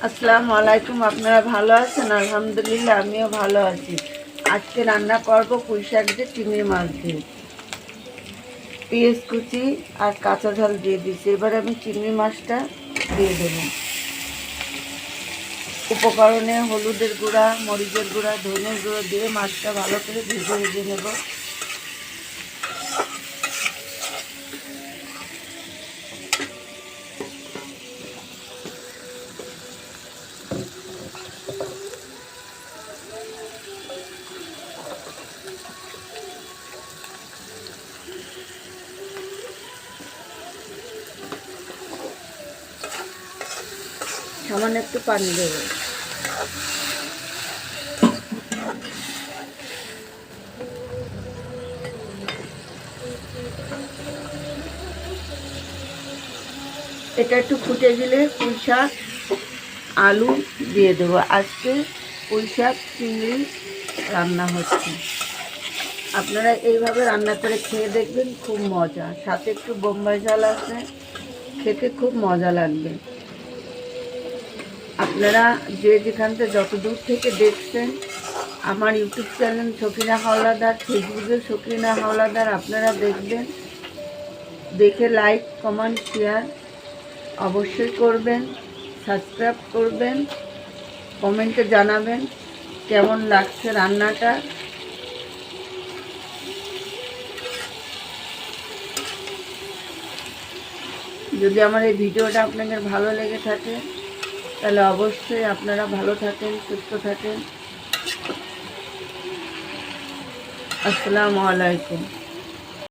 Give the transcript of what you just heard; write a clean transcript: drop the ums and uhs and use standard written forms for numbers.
আসসালামু আলাইকুম। আপনারা ভালো আছেন? আলহামদুলিল্লাহ আমিও ভালো আছি। আজকে রান্না করব পুঁই শাক দিয়ে চিংড়ি মাছ দিয়ে। পেঁয়াজ কুচি আর কাঁচা ঝাল দিয়ে দিচ্ছি। এবার আমি চিংড়ি মাছটা দিয়ে দেব। উপকরণে হলুদের গুঁড়া, মরিচের গুঁড়া, ধনের গুঁড়ো দিয়ে মাছটা ভালো করে ভেজে নেব। সামান্য একটু পানি দেব। এটা একটু ফুটে গেলে পুঁই শাক আলু দিয়ে দেবো। আজকে পুঁই শাক চিংড়ি রান্না হচ্ছে। আপনারা এইভাবে রান্না করে খেয়ে দেখবেন, খুব মজা। সাথে একটু বোম্বাই ঝাল আছে, খেতে খুব মজা লাগবে। আপনারা যে যেখান থেকে যত দূর থেকে দেখছেন, আমার ইউটিউব চ্যানেল সকিনা হাওলাদার, ফেসবুকে সকিনা হাওলাদার, আপনারা দেখবেন। দেখে লাইক, কমেন্ট, শেয়ার অবশ্যই করবেন। সাবস্ক্রাইব করবেন, কমেন্টে জানাবেন কেমন লাগছে রান্নাটা। যদি আমার এই ভিডিওটা আপনাদের ভালো লেগে থাকে তাহলে অবশ্যই আপনারা ভালো থাকেন, সুস্থ থাকেন। আসসালামু আলাইকুম।